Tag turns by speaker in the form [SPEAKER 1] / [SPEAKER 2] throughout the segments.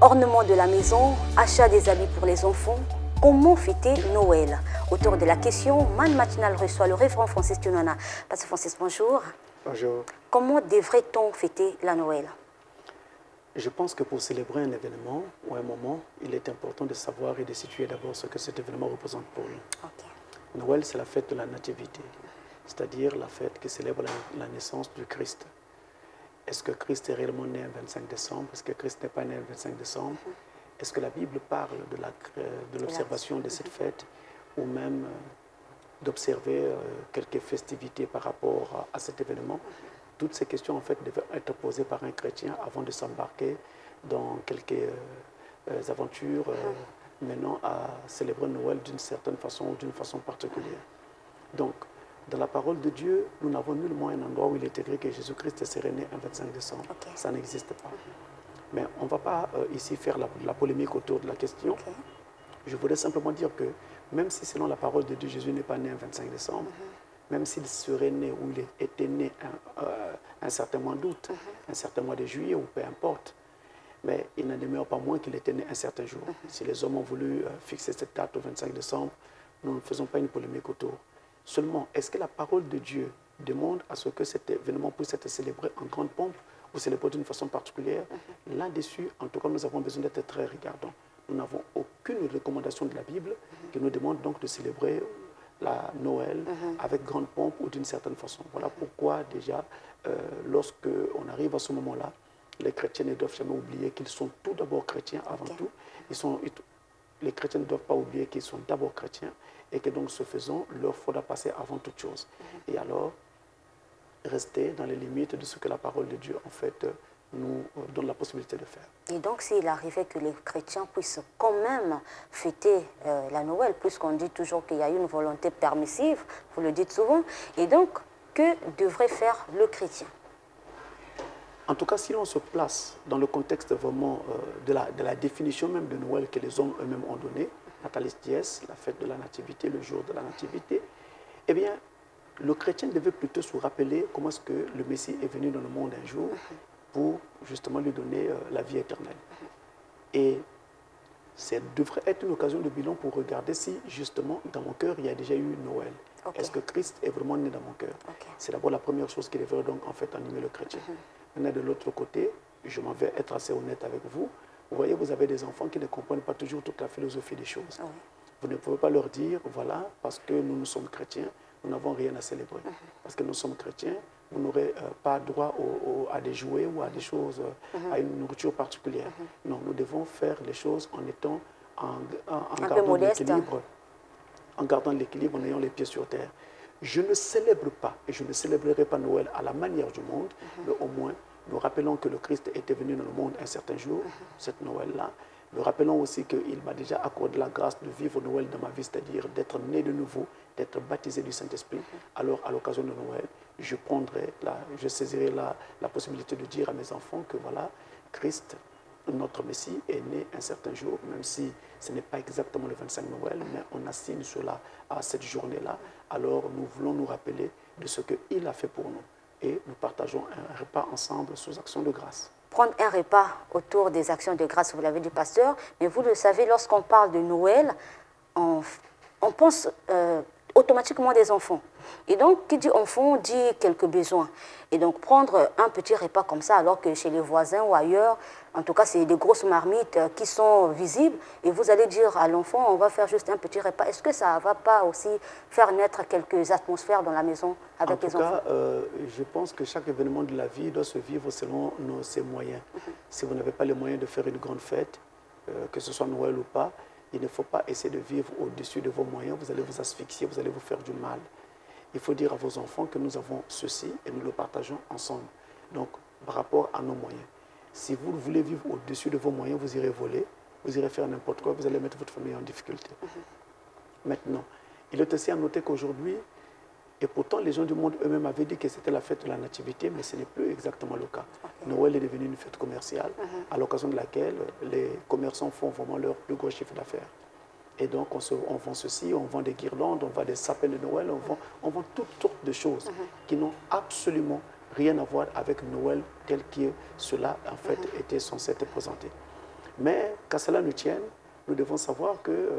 [SPEAKER 1] Ornement de la maison, achat des habits pour les enfants, comment fêter Noël? Autour de la question, Man Matinal reçoit le révérend Francis Tunana. Pasteur Francis, bonjour.
[SPEAKER 2] Bonjour.
[SPEAKER 1] Comment devrait-on fêter la Noël?
[SPEAKER 2] Je pense que pour célébrer un événement ou un moment, il est important de savoir et de situer d'abord ce que cet événement représente pour nous.
[SPEAKER 1] Okay.
[SPEAKER 2] Noël, c'est la fête de la nativité, c'est-à-dire la fête qui célèbre la naissance du Christ. Est-ce que Christ est réellement né le 25 décembre? Est-ce que Christ n'est pas né le 25 décembre? Est-ce que la Bible parle de l'observation de cette fête ou même d'observer quelques festivités par rapport à cet événement? Toutes ces questions en fait devaient être posées par un chrétien avant de s'embarquer dans quelques aventures menant à célébrer Noël d'une certaine façon ou d'une façon particulière. Donc, dans la parole de Dieu, nous n'avons nullement un endroit où il est écrit que Jésus-Christ serait né un 25 décembre. Okay. Ça n'existe pas. Mais on ne va pas ici faire la polémique autour de la question. Okay. Je voudrais simplement dire que même si selon la parole de Dieu, Jésus n'est pas né un 25 décembre, même s'il serait né ou il était né un certain mois d'août, un certain mois de juillet ou peu importe, mais il n'en demeure pas moins qu'il était né un certain jour. Si les hommes ont voulu fixer cette date au 25 décembre, nous ne faisons pas une polémique autour. Seulement, est-ce que la parole de Dieu demande à ce que cet événement puisse être célébré en grande pompe ou célébré d'une façon particulière? Là-dessus, en tout cas, nous avons besoin d'être très regardants. Nous n'avons aucune recommandation de la Bible qui nous demande donc de célébrer la Noël avec grande pompe ou d'une certaine façon. Voilà pourquoi déjà, lorsque on arrive à ce moment-là, les chrétiens ne doivent jamais oublier qu'ils sont tout d'abord chrétiens avant tout. Les chrétiens ne doivent pas oublier qu'ils sont d'abord chrétiens et que donc ce faisant, leur faudra passer avant toute chose. Et alors, rester dans les limites de ce que la parole de Dieu en fait nous donne la possibilité de faire.
[SPEAKER 1] Et donc, s'il arrivait que les chrétiens puissent quand même fêter la Noël, puisqu'on dit toujours qu'il y a une volonté permissive, vous le dites souvent, et donc, que devrait faire le chrétien?
[SPEAKER 2] En tout cas, si l'on se place dans le contexte vraiment de la définition même de Noël que les hommes eux-mêmes ont donnée, Natalis Dies, la fête de la nativité, le jour de la nativité, eh bien, le chrétien devait plutôt se rappeler comment est-ce que le Messie est venu dans le monde un jour pour justement lui donner la vie éternelle. Et ça devrait être une occasion de bilan pour regarder si justement dans mon cœur il y a déjà eu Noël. Okay. Est-ce que Christ est vraiment né dans mon cœur? Okay. C'est d'abord la première chose qui devrait donc en fait animer le chrétien. Maintenant de l'autre côté, je m'en vais être assez honnête avec vous. Vous voyez, vous avez des enfants qui ne comprennent pas toujours toute la philosophie des choses. Vous ne pouvez pas leur dire, voilà, parce que nous sommes chrétiens, nous n'avons rien à célébrer. Parce que nous sommes chrétiens, vous n'aurez pas droit à des jouets ou à des choses, à une nourriture particulière. Non, nous devons faire les choses en étant, en gardant l'équilibre, en ayant les pieds sur terre. Je ne célèbre pas et je ne célébrerai pas Noël à la manière du monde, mais au moins nous rappelons que le Christ était venu dans le monde un certain jour, cette Noël-là. Nous rappelons aussi qu'il m'a déjà accordé la grâce de vivre Noël dans ma vie, c'est-à-dire d'être né de nouveau, d'être baptisé du Saint-Esprit. Alors, à l'occasion de Noël, je saisirai la possibilité de dire à mes enfants que voilà, Christ, notre Messie, est né un certain jour, même si ce n'est pas exactement le 25 Noël, mais on assigne cela à cette journée-là. Alors, nous voulons nous rappeler de ce qu'il a fait pour nous. Et nous partageons un repas ensemble sous action de grâce.
[SPEAKER 1] Prendre un repas autour des actions de grâce, vous l'avez dit, pasteur, mais vous le savez, lorsqu'on parle de Noël, on pense automatiquement des enfants. Et donc, qui dit enfant dit quelques besoins. Et donc, prendre un petit repas comme ça, alors que chez les voisins ou ailleurs, en tout cas, c'est des grosses marmites qui sont visibles, et vous allez dire à l'enfant, on va faire juste un petit repas. Est-ce que ça ne va pas aussi faire naître quelques atmosphères dans la maison avec les enfants?
[SPEAKER 2] En tout cas, je pense que chaque événement de la vie doit se vivre selon ses moyens. Si vous n'avez pas les moyens de faire une grande fête, que ce soit Noël ou pas, il ne faut pas essayer de vivre au-dessus de vos moyens. Vous allez vous asphyxier, vous allez vous faire du mal. Il faut dire à vos enfants que nous avons ceci et nous le partageons ensemble. Donc, par rapport à nos moyens. Si vous voulez vivre au-dessus de vos moyens, vous irez voler, vous irez faire n'importe quoi, vous allez mettre votre famille en difficulté. Maintenant, il est aussi à noter qu'aujourd'hui, et pourtant les gens du monde eux-mêmes avaient dit que c'était la fête de la nativité, mais ce n'est plus exactement le cas. Noël est devenu une fête commerciale, à l'occasion de laquelle les commerçants font vraiment leur plus gros chiffre d'affaires. Et donc, on vend ceci, on vend des guirlandes, on vend des sapins de Noël, on vend toutes sortes de choses qui n'ont absolument rien à voir avec Noël tel que cela, en fait, était censé être présenté. Mais qu'à cela ne tienne, nous devons savoir que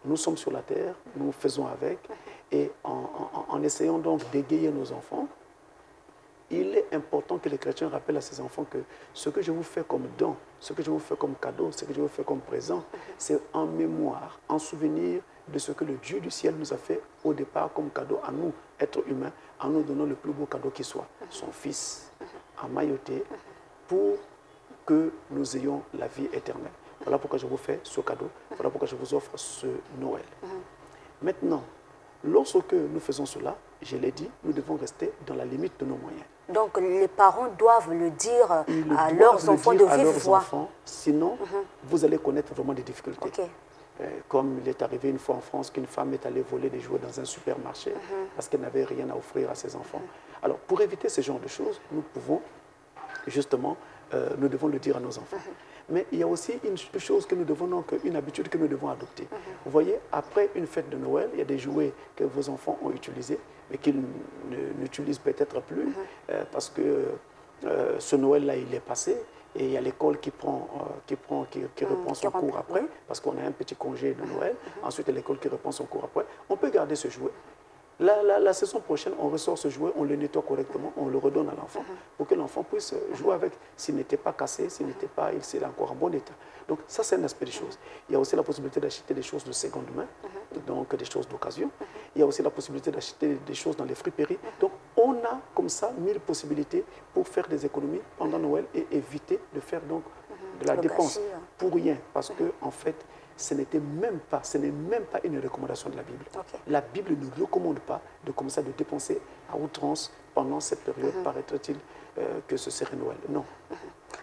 [SPEAKER 2] nous sommes sur la terre, nous faisons avec, et en essayant donc d'égayer nos enfants, il est important que les chrétiens rappellent à ces enfants que ce que je vous fais comme don, ce que je vous fais comme cadeau, ce que je vous fais comme présent, c'est en mémoire, en souvenir de ce que le Dieu du ciel nous a fait au départ comme cadeau à nous, êtres humains, en nous donnant le plus beau cadeau qui soit, son Fils, emmailloté, pour que nous ayons la vie éternelle. Voilà pourquoi je vous fais ce cadeau, voilà pourquoi je vous offre ce Noël. Maintenant, lorsque nous faisons cela, je l'ai dit, nous devons rester dans la limite de nos moyens.
[SPEAKER 1] Donc les parents doivent le dire à leurs enfants de vive voix.
[SPEAKER 2] Sinon, vous allez connaître vraiment des difficultés.
[SPEAKER 1] Okay.
[SPEAKER 2] Comme il est arrivé une fois en France qu'une femme est allée voler des jouets dans un supermarché parce qu'elle n'avait rien à offrir à ses enfants. Alors, pour éviter ce genre de choses, nous pouvons justement, nous devons le dire à nos enfants. Mais il y a aussi une chose que nous devons, donc, une habitude que nous devons adopter. Vous voyez, après une fête de Noël, il y a des jouets que vos enfants ont utilisés, mais qu'ils n'utilisent peut-être plus, parce que ce Noël-là, il est passé. Et il y a l'école qui reprend son cours après, parce qu'on a un petit congé de Noël. Ensuite, il y a l'école qui reprend son cours après. On peut garder ce jouet. La saison prochaine, on ressort ce jouet, on le nettoie correctement, on le redonne à l'enfant pour que l'enfant puisse jouer avec. S'il n'était pas cassé, s'il n'était pas, il est encore en bon état. Donc ça, c'est un aspect des choses. Il y a aussi la possibilité d'acheter des choses de seconde main, donc des choses d'occasion. Il y a aussi la possibilité d'acheter des choses dans les friperies. Donc on a comme ça 1000 possibilités pour faire des économies pendant Noël et éviter de faire donc de la dépense pour rien. Parce que en fait, ce n'est même pas une recommandation de la Bible. Okay. La Bible ne recommande pas de commencer à dépenser à outrance pendant cette période, paraît-il que ce serait Noël. Non,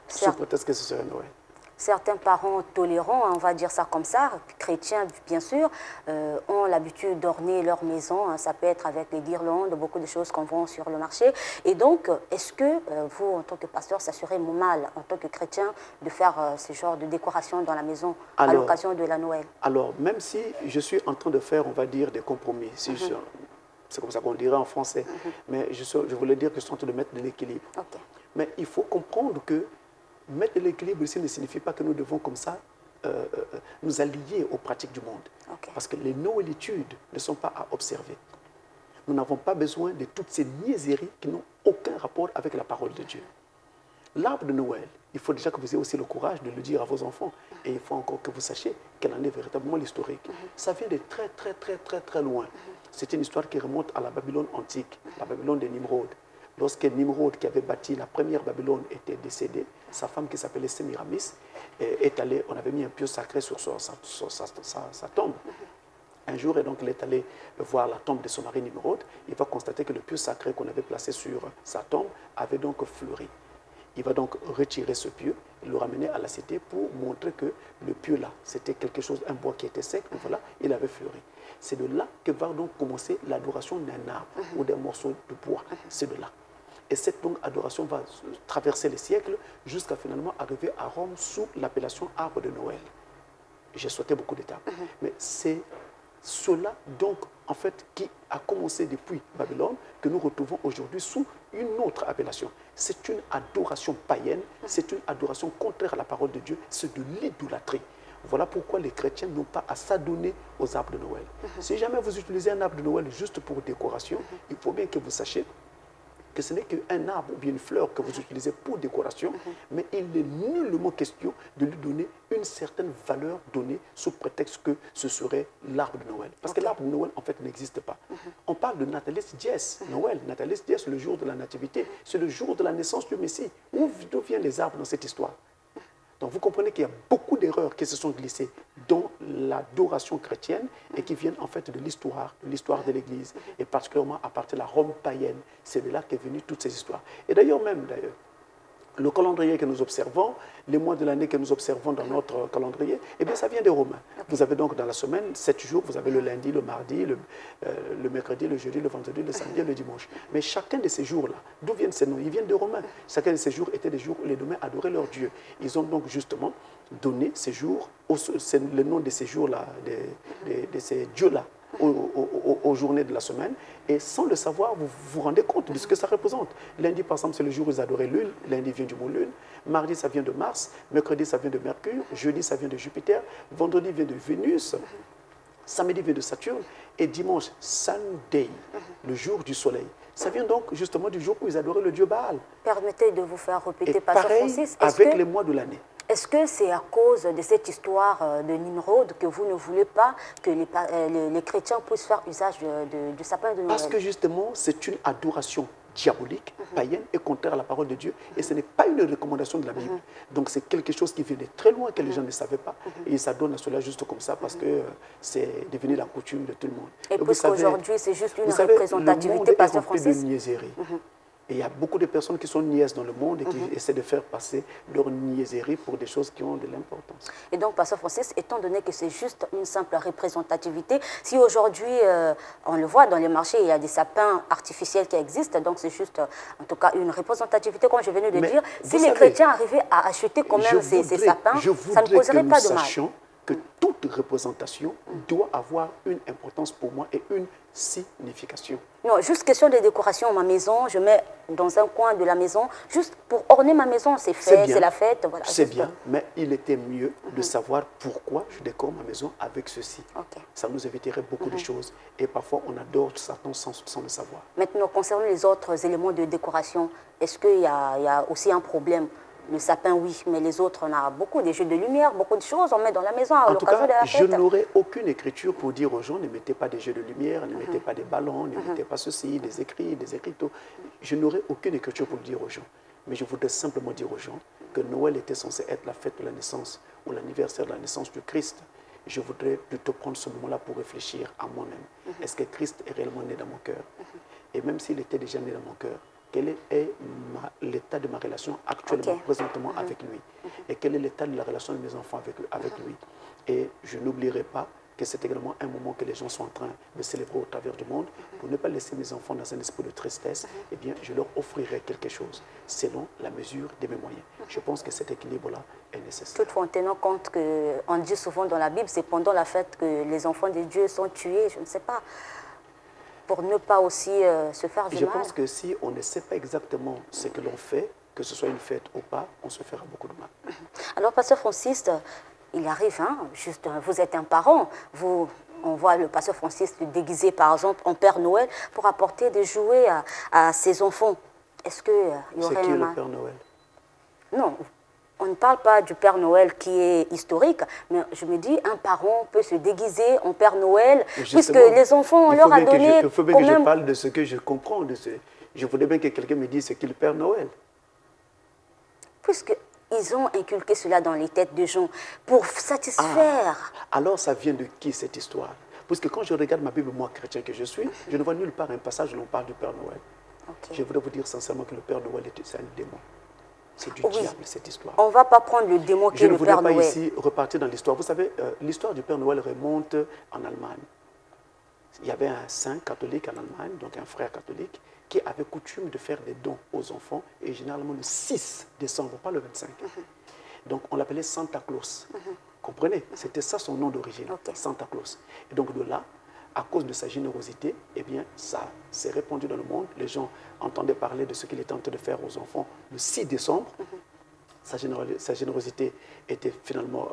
[SPEAKER 2] sous prétexte que ce serait Noël.
[SPEAKER 1] Certains parents tolérants, on va dire ça comme ça, chrétiens bien sûr, ont l'habitude d'orner leur maison. Ça peut être avec les guirlandes, beaucoup de choses qu'on vend sur le marché. Et donc, est-ce que vous, en tant que pasteur, ça serait mal, en tant que chrétien, de faire ce genre de décoration dans la maison à l'occasion de la Noël?
[SPEAKER 2] Alors, même si je suis en train de faire, on va dire, des compromis, si c'est comme ça qu'on dirait en français, mais je voulais dire que je suis en train de mettre de l'équilibre. Okay. Mais il faut comprendre que mettre de l'équilibre ici ne signifie pas que nous devons comme ça nous allier aux pratiques du monde. Okay. Parce que les noëlitudes ne sont pas à observer. Nous n'avons pas besoin de toutes ces niaiseries qui n'ont aucun rapport avec la parole de Dieu. L'arbre de Noël, il faut déjà que vous ayez aussi le courage de le dire à vos enfants. Et il faut encore que vous sachiez quelle en est véritablement l'historique. Ça vient de très loin. C'est une histoire qui remonte à la Babylone antique, la Babylone de Nimrod. Lorsque Nimrod, qui avait bâti la première Babylone, était décédé, sa femme qui s'appelait Sémiramis est allée, on avait mis un pieu sacré sur sa tombe. Un jour, et donc, il est allé voir la tombe de son mari Nimrod. Il va constater que le pieu sacré qu'on avait placé sur sa tombe avait donc fleuri. Il va donc retirer ce pieu, le ramener à la cité pour montrer que le pieu-là, c'était quelque chose, un bois qui était sec, mais voilà, il avait fleuri. C'est de là que va donc commencer l'adoration d'un arbre ou d'un morceau de bois. C'est de là. Et cette donc adoration va traverser les siècles jusqu'à finalement arriver à Rome sous l'appellation arbre de Noël. J'ai sauté beaucoup d'étapes. Mais c'est cela donc en fait qui a commencé depuis Babylone que nous retrouvons aujourd'hui sous une autre appellation. C'est une adoration païenne, c'est une adoration contraire à la parole de Dieu, c'est de l'idolâtrie. Voilà pourquoi les chrétiens n'ont pas à s'adonner aux arbres de Noël. Si jamais vous utilisez un arbre de Noël juste pour décoration, il faut bien que vous sachiez que ce n'est qu'un arbre ou bien une fleur que vous utilisez pour décoration, mais il n'est nullement question de lui donner une certaine valeur donnée sous prétexte que ce serait l'arbre de Noël. Parce que l'arbre de Noël, en fait, n'existe pas. On parle de Natalis Dies, Noël. Natalis Dies, le jour de la nativité, c'est le jour de la naissance du Messie. D'où viennent les arbres dans cette histoire? Donc vous comprenez qu'il y a beaucoup d'erreurs qui se sont glissées dans l'adoration chrétienne et qui viennent en fait de l'histoire de l'Église et particulièrement à partir de la Rome païenne. C'est de là qu'est venue toutes ces histoires. Et d'ailleurs, le calendrier que nous observons, les mois de l'année que nous observons dans notre calendrier, eh bien ça vient des Romains. Vous avez donc dans la semaine 7 jours, vous avez le lundi, le mardi, le mercredi, le jeudi, le vendredi, le samedi et le dimanche. Mais chacun de ces jours-là, d'où viennent ces noms? Ils viennent des Romains. Chacun de ces jours étaient des jours où les Romains adoraient leur Dieu. Ils ont donc justement donné ces jours, le nom de ces jours-là, de ces dieux-là, aux journées de la semaine. Et sans le savoir, vous vous rendez compte de ce que ça représente. Lundi, par exemple, c'est le jour où ils adoraient Lune. Lundi vient du mot Lune. Mardi, ça vient de Mars. Mercredi, ça vient de Mercure. Jeudi, ça vient de Jupiter. Vendredi vient de Vénus. Samedi vient de Saturne. Et dimanche, Sunday, le jour du soleil. Ça vient donc justement du jour où ils adoraient le dieu Baal.
[SPEAKER 1] Permettez de vous faire répéter,
[SPEAKER 2] Et
[SPEAKER 1] Pasteur
[SPEAKER 2] pareil
[SPEAKER 1] Francis.
[SPEAKER 2] avec les mois de l'année.
[SPEAKER 1] Est-ce que c'est à cause de cette histoire de Nimrod que vous ne voulez pas que les chrétiens puissent faire usage du sapin de Noël?
[SPEAKER 2] Parce que justement, c'est une adoration diabolique, païenne et contraire à la parole de Dieu. Et ce n'est pas une recommandation de la Bible. Donc c'est quelque chose qui vient de très loin, que les gens ne savaient pas. Et ils s'adonnent à cela juste comme ça parce que c'est devenu la coutume de tout le monde.
[SPEAKER 1] Et puisqu'aujourd'hui, c'est juste une représentativité, Pasteur Francis.
[SPEAKER 2] Le monde est rempli de niaiseries. Et il y a beaucoup de personnes qui sont niaises dans le monde et qui essaient de faire passer leur niaiserie pour des choses qui ont de l'importance.
[SPEAKER 1] Et donc, Pasteur Francis, étant donné que c'est juste une simple représentativité, si aujourd'hui, on le voit dans les marchés, il y a des sapins artificiels qui existent, donc c'est juste, en tout cas, une représentativité, comme je venais de dire. Si les chrétiens arrivaient à acheter quand même ces sapins, ça ne poserait pas de mal.
[SPEAKER 2] Que toute représentation doit avoir une importance pour moi et une signification.
[SPEAKER 1] Non, juste question de décoration. Ma maison, je mets dans un coin de la maison, juste pour orner ma maison, c'est fait, c'est la fête. Voilà,
[SPEAKER 2] c'est bien, mais il était mieux de savoir pourquoi je décore ma maison avec ceci. Ça nous éviterait beaucoup de choses. Et parfois, on adore Satan sans le savoir.
[SPEAKER 1] Maintenant, concernant les autres éléments de décoration, est-ce qu'il y a aussi un problème? Le sapin, oui, mais les autres, on a beaucoup, des jeux de lumière, beaucoup de choses, on met dans la maison à l'occasion de la fête.
[SPEAKER 2] Je n'aurais aucune écriture pour dire aux gens, ne mettez pas des jeux de lumière, ne mettez pas des ballons, ne mettez pas ceci, des écrits, des écriteaux. Je n'aurais aucune écriture pour le dire aux gens. Mais je voudrais simplement dire aux gens que Noël était censé être la fête de la naissance ou l'anniversaire de la naissance du Christ. Je voudrais plutôt prendre ce moment-là pour réfléchir à moi-même. Est-ce que Christ est réellement né dans mon cœur? Et même s'il était déjà né dans mon cœur, quel est l'état de ma relation actuellement, présentement avec lui? Et quel est l'état de la relation de mes enfants avec lui? Et je n'oublierai pas que c'est également un moment que les gens sont en train de célébrer au travers du monde. Pour ne pas laisser mes enfants dans un esprit de tristesse, eh bien, je leur offrirai quelque chose selon la mesure de mes moyens. Je pense que cet équilibre-là est nécessaire.
[SPEAKER 1] Toutefois, en tenant compte qu'on dit souvent dans la Bible, c'est pendant la fête que les enfants de Dieu sont tués, je ne sais pas, pour ne pas aussi se faire du mal.
[SPEAKER 2] Je pense que si on ne sait pas exactement ce que l'on fait, que ce soit une fête ou pas, on se fera beaucoup de mal.
[SPEAKER 1] Alors, Pasteur Francis, il arrive, hein, juste, vous êtes un parent, on voit le Pasteur Francis déguisé, par exemple, en Père Noël pour apporter des jouets à ses enfants. Est-ce qu'il y aurait
[SPEAKER 2] C'est qui le Père Noël?
[SPEAKER 1] Non, on ne parle pas du Père Noël qui est historique, mais je me dis, un parent peut se déguiser en Père Noël, puisque les enfants, on leur a donné...
[SPEAKER 2] Il faut bien que je parle de ce que je comprends. Je voudrais bien que quelqu'un me dise ce qu'est le Père Noël.
[SPEAKER 1] Puisqu'ils ont inculqué cela dans les têtes des gens pour satisfaire...
[SPEAKER 2] Alors ça vient de qui cette histoire? Parce que quand je regarde ma Bible, moi, chrétien que je suis, je ne vois nulle part un passage où l'on parle du Père Noël. Je voudrais vous dire sincèrement que le Père Noël, c'est un démon. C'est du diable, cette histoire.
[SPEAKER 1] On ne va pas prendre le démon qui est le Père Noël.
[SPEAKER 2] Je ne voudrais pas ici repartir dans l'histoire. Vous savez, l'histoire du Père Noël remonte en Allemagne. Il y avait un saint catholique en Allemagne, donc un frère catholique, qui avait coutume de faire des dons aux enfants, et généralement le 6 décembre, pas le 25. Donc on l'appelait Santa Claus. Comprenez? C'était ça son nom d'origine, Santa Claus. Et donc de là, à cause de sa générosité, eh bien, ça s'est répandu dans le monde. Les gens entendaient parler de ce qu'il était en train de faire aux enfants le 6 décembre. Sa générosité était finalement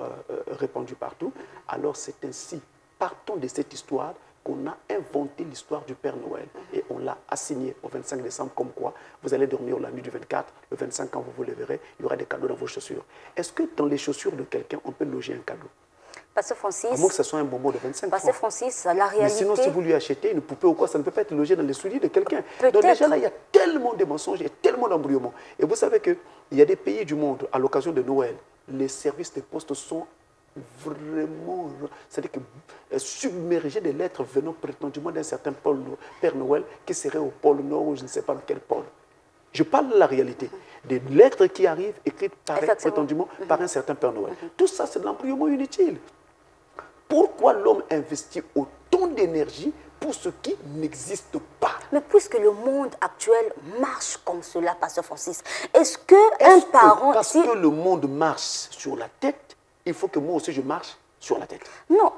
[SPEAKER 2] répandue partout. Alors c'est ainsi, partant de cette histoire, qu'on a inventé l'histoire du Père Noël. Et on l'a assigné au 25 décembre, comme quoi vous allez dormir la nuit du 24, le 25, quand vous vous leverrez, il y aura des cadeaux dans vos chaussures. Est-ce que dans les chaussures de quelqu'un, on peut loger un cadeau?
[SPEAKER 1] Pasteur Francis,
[SPEAKER 2] à moins que ce soit un bonbon de 25 francs.
[SPEAKER 1] Pasteur Francis, la réalité...
[SPEAKER 2] Mais sinon, si vous lui achetez une poupée ou quoi, ça ne peut pas être logé dans les souliers de quelqu'un. Donc déjà là, il y a tellement de mensonges, il y a tellement d'embrouillements. Et vous savez qu'il y a des pays du monde, à l'occasion de Noël, les services de poste sont vraiment, c'est-à-dire que submergés de lettres venant prétendument d'un certain Père Noël qui serait au pôle Nord ou je ne sais pas dans quel pôle. Je parle de la réalité. Des lettres qui arrivent écrites prétendument par un certain Père Noël. Tout ça, c'est de l'embrouillement inutile. Pourquoi l'homme investit autant d'énergie pour ce qui n'existe pas?
[SPEAKER 1] Mais puisque le monde actuel marche comme cela, Pasteur Francis, est-ce qu'un parent...
[SPEAKER 2] Parce que le monde marche sur la tête, il faut que moi aussi je marche sur la tête.
[SPEAKER 1] Non,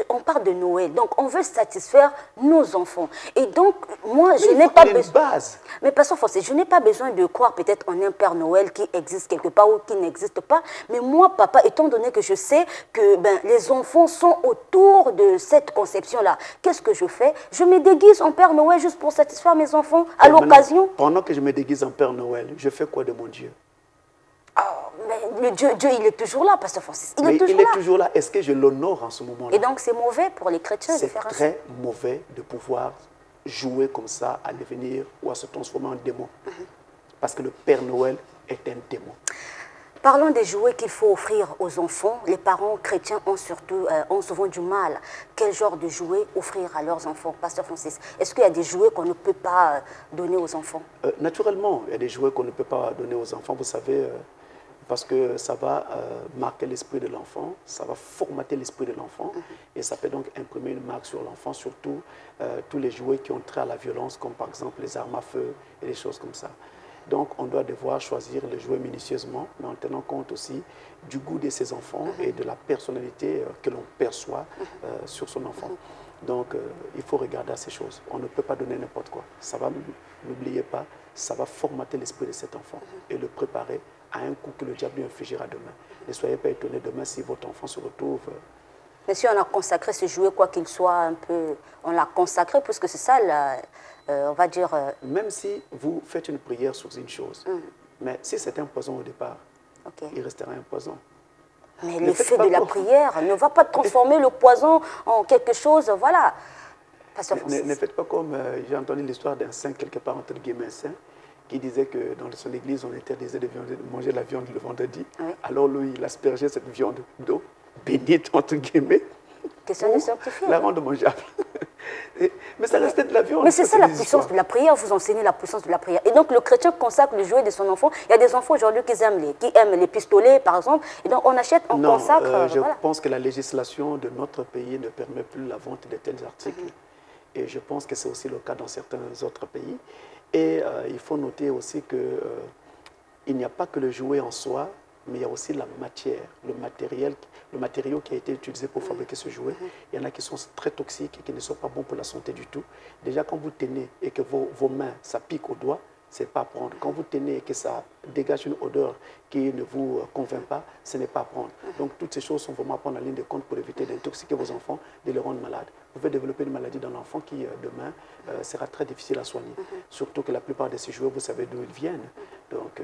[SPEAKER 1] on parle de Noël, donc on veut satisfaire nos enfants. Et donc, moi, je n'ai pas besoin...
[SPEAKER 2] base.
[SPEAKER 1] Mais Pasteur Fossé, je n'ai pas besoin de croire peut-être en un Père Noël qui existe quelque part ou qui n'existe pas. Mais moi, papa, étant donné que je sais que les enfants sont autour de cette conception-là, qu'est-ce que je fais? Je me déguise en Père Noël juste pour satisfaire mes enfants à l'occasion.
[SPEAKER 2] Pendant que je me déguise en Père Noël, je fais quoi de mon Dieu?
[SPEAKER 1] Mais Dieu, il est toujours là, Pasteur Francis. Il est
[SPEAKER 2] toujours là. Est-ce que je l'honore en ce moment-là?
[SPEAKER 1] Et donc, c'est mauvais pour les chrétiens de faire ça.
[SPEAKER 2] C'est très mauvais de pouvoir jouer comme ça, à devenir ou à se transformer en démon. Parce que le Père Noël est un démon.
[SPEAKER 1] Parlons des jouets qu'il faut offrir aux enfants. Les parents chrétiens ont souvent du mal. Quel genre de jouets offrir à leurs enfants, Pasteur Francis? Est-ce qu'il y a des jouets qu'on ne peut pas donner aux enfants?
[SPEAKER 2] Naturellement, il y a des jouets qu'on ne peut pas donner aux enfants. Vous savez, parce que ça va marquer l'esprit de l'enfant, ça va formater l'esprit de l'enfant, et ça peut donc imprimer une marque sur l'enfant, surtout tous les jouets qui ont trait à la violence, comme par exemple les armes à feu et des choses comme ça. Donc on doit devoir choisir les jouets minutieusement, mais en tenant compte aussi du goût de ses enfants et de la personnalité que l'on perçoit sur son enfant. Donc il faut regarder à ces choses. On ne peut pas donner n'importe quoi. Ça va, n'oubliez pas, ça va formater l'esprit de cet enfant et le préparer à un coup que le diable lui infligera demain. Ne soyez pas étonnés demain si votre enfant se retrouve...
[SPEAKER 1] Mais si on a consacré ce jouet, quoi qu'il soit, un peu... On l'a consacré, puisque c'est ça, on va dire...
[SPEAKER 2] Même si vous faites une prière sur une chose, mais si c'est un poison au départ, il restera un poison.
[SPEAKER 1] Mais l'effet de la prière ne va pas transformer le poison en quelque chose, voilà.
[SPEAKER 2] Ne faites pas comme... j'ai entendu l'histoire d'un saint, quelque part, entre guillemets, saint, qui disait que dans son église, on interdisait de manger la viande le vendredi. Oui. Alors lui, il aspergeait cette viande d'eau bénite, entre guillemets,
[SPEAKER 1] question de sanctifier.
[SPEAKER 2] La rendre mangeable. Mais ça restait de la viande.
[SPEAKER 1] Mais c'est ça la puissance de la prière, vous enseignez la puissance de la prière. Et donc le chrétien consacre le jouet de son enfant. Il y a des enfants aujourd'hui qui aiment les pistolets, par exemple. Et donc on achète, on consacre.
[SPEAKER 2] Je pense que la législation de notre pays ne permet plus la vente de tels articles. Et je pense que c'est aussi le cas dans certains autres pays. Et il faut noter aussi qu'il n'y a pas que le jouet en soi, mais il y a aussi la matière, le matériau qui a été utilisé pour fabriquer ce jouet. Il y en a qui sont très toxiques et qui ne sont pas bons pour la santé du tout. Déjà, quand vous tenez et que vos mains, ça pique au doigt, ce n'est pas à prendre. Quand vous tenez et que ça dégage une odeur qui ne vous convainc pas, ce n'est pas à prendre. Donc, toutes ces choses sont vraiment à prendre en ligne de compte pour éviter d'intoxiquer vos enfants, de les rendre malades. Vous pouvez développer une maladie dans l'enfant qui, demain, sera très difficile à soigner. Surtout que la plupart de ces jouets, vous savez d'où ils viennent. Donc,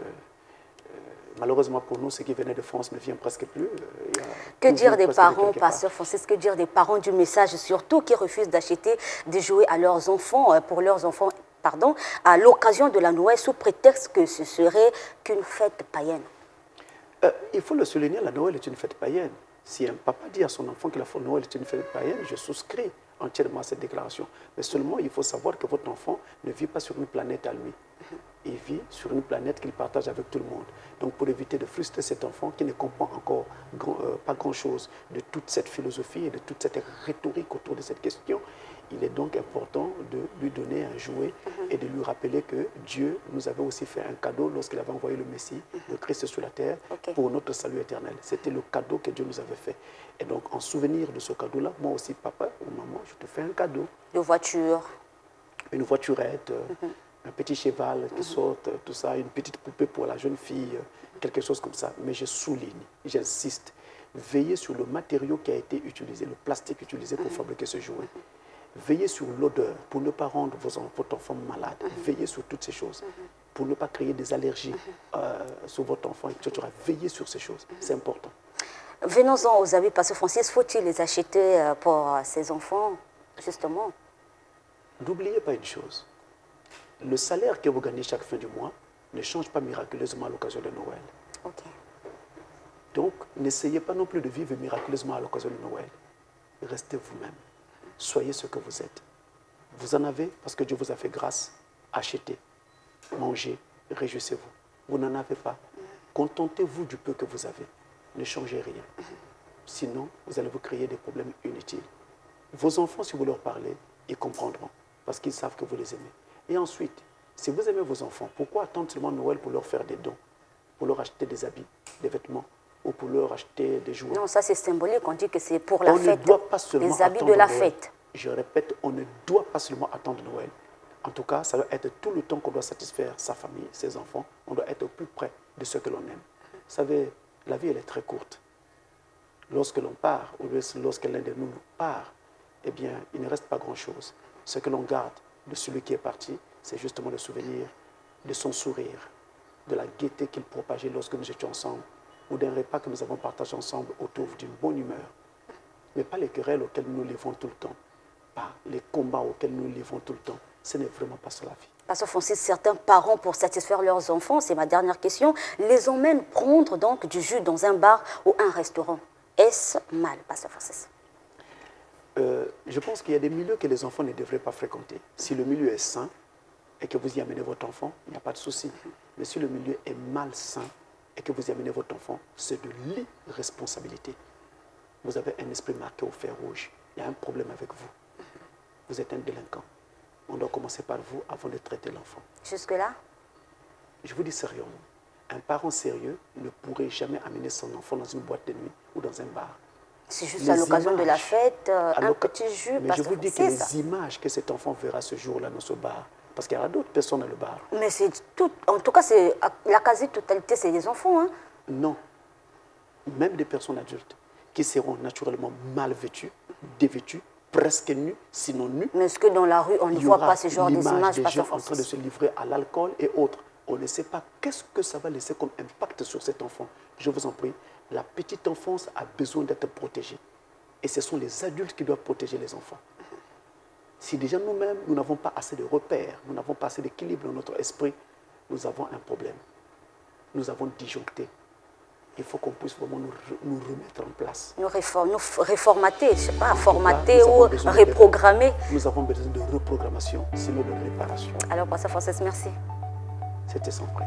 [SPEAKER 2] malheureusement pour nous, ceux qui venaient de France ne viennent presque plus.
[SPEAKER 1] Que dire des parents, Pasteur Francis, que dire des parents du message, surtout qui refusent d'acheter des jouets à leurs enfants, pour leurs enfants, à l'occasion de la Noël, sous prétexte que ce serait qu'une fête païenne?
[SPEAKER 2] Il faut le souligner, la Noël est une fête païenne. Si un papa dit à son enfant que la Noël est une fête païenne, je souscris entièrement à cette déclaration. Mais seulement, il faut savoir que votre enfant ne vit pas sur une planète à lui. Il vit sur une planète qu'il partage avec tout le monde. Donc, pour éviter de frustrer cet enfant qui ne comprend encore pas grand-chose de toute cette philosophie et de toute cette rhétorique autour de cette question, il est donc important de lui donner un jouet et de lui rappeler que Dieu nous avait aussi fait un cadeau lorsqu'il avait envoyé le Messie, le Christ sur la terre, pour notre salut éternel. C'était le cadeau que Dieu nous avait fait. Et donc, en souvenir de ce cadeau-là, moi aussi, papa ou maman, je te fais un cadeau.
[SPEAKER 1] Une voiture.
[SPEAKER 2] Une voiturette, un petit cheval qui saute, tout ça, une petite poupée pour la jeune fille, quelque chose comme ça. Mais je souligne, j'insiste, veillez sur le matériau qui a été utilisé, le plastique utilisé pour fabriquer ce jouet. Veillez sur l'odeur pour ne pas rendre votre enfant malade. Veillez sur toutes ces choses pour ne pas créer des allergies sur votre enfant, etc. Veillez sur ces choses, c'est important.
[SPEAKER 1] Venons-en aux habits, Pasteur Francis, faut-il les acheter pour ses enfants, justement?
[SPEAKER 2] N'oubliez pas une chose, le salaire que vous gagnez chaque fin du mois ne change pas miraculeusement à l'occasion de Noël. Donc, n'essayez pas non plus de vivre miraculeusement à l'occasion de Noël. Restez vous-même. Soyez ce que vous êtes. Vous en avez parce que Dieu vous a fait grâce. Achetez, mangez, réjouissez-vous. Vous n'en avez pas. Contentez-vous du peu que vous avez. Ne changez rien. Sinon, vous allez vous créer des problèmes inutiles. Vos enfants, si vous leur parlez, ils comprendront parce qu'ils savent que vous les aimez. Et ensuite, si vous aimez vos enfants, pourquoi attendre seulement Noël pour leur faire des dons, pour leur acheter des habits, des vêtements? ou pour leur acheter des jouets.
[SPEAKER 1] Non, ça c'est symbolique. On dit que c'est pour la
[SPEAKER 2] On
[SPEAKER 1] fête.
[SPEAKER 2] ne doit pas seulement
[SPEAKER 1] Les habits
[SPEAKER 2] attendre
[SPEAKER 1] de la
[SPEAKER 2] Noël.
[SPEAKER 1] fête.
[SPEAKER 2] Je répète, on ne doit pas seulement attendre Noël. En tout cas, ça doit être tout le temps qu'on doit satisfaire sa famille, ses enfants. On doit être au plus près de ce que l'on aime. Vous savez, la vie, elle est très courte. Lorsque l'on part, ou lorsque l'un de nous part, eh bien, il ne reste pas grand-chose. Ce que l'on garde de celui qui est parti, c'est justement le souvenir de son sourire, de la gaieté qu'il propageait lorsque nous étions ensemble, ou d'un repas que nous avons partagé ensemble autour d'une bonne humeur. Mais pas les querelles auxquelles nous livrons tout le temps, pas les combats auxquels nous livrons tout le temps. Ce n'est vraiment pas ça la vie.
[SPEAKER 1] Pasteur Francis, certains parents, pour satisfaire leurs enfants, c'est ma dernière question, les emmènent prendre donc du jus dans un bar ou un restaurant. Est-ce mal, Pasteur Francis?
[SPEAKER 2] Je pense qu'il y a des milieux que les enfants ne devraient pas fréquenter. Si le milieu est sain et que vous y amenez votre enfant, il n'y a pas de souci. Mais si le milieu est malsain et que vous y amenez votre enfant, c'est de l'irresponsabilité. Vous avez un esprit marqué au fer rouge. Il y a un problème avec vous. Vous êtes un délinquant. On doit commencer par vous avant de traiter l'enfant.
[SPEAKER 1] Jusque-là?
[SPEAKER 2] Je vous dis sérieusement, un parent sérieux ne pourrait jamais amener son enfant dans une boîte de nuit ou dans un bar.
[SPEAKER 1] C'est juste à l'occasion de la fête, un petit jus,
[SPEAKER 2] mais je vous dis que les images que cet enfant verra ce jour-là dans ce bar, parce qu'il y aura d'autres personnes dans le bar.
[SPEAKER 1] Mais c'est tout, en tout cas, c'est la quasi-totalité, c'est les enfants. Hein?
[SPEAKER 2] Non. Même des personnes adultes qui seront naturellement mal vêtues, dévêtues, presque nues, sinon nues.
[SPEAKER 1] Mais est-ce que dans la rue, on ne voit pas ce genre d'images,
[SPEAKER 2] des gens en train de se livrer à l'alcool et autres. On ne sait pas qu'est-ce que ça va laisser comme impact sur cet enfant. Je vous en prie, la petite enfance a besoin d'être protégée. Et ce sont les adultes qui doivent protéger les enfants. Si déjà nous-mêmes, nous n'avons pas assez de repères, nous n'avons pas assez d'équilibre dans notre esprit, nous avons un problème. Nous avons disjoncté. Il faut qu'on puisse vraiment nous remettre en place.
[SPEAKER 1] Nous réformater, je ne sais pas, formater ou reprogrammer.
[SPEAKER 2] Nous avons besoin de reprogrammation, sinon de réparation.
[SPEAKER 1] Alors, Pasteur Francis, merci.
[SPEAKER 2] C'était sans prêt.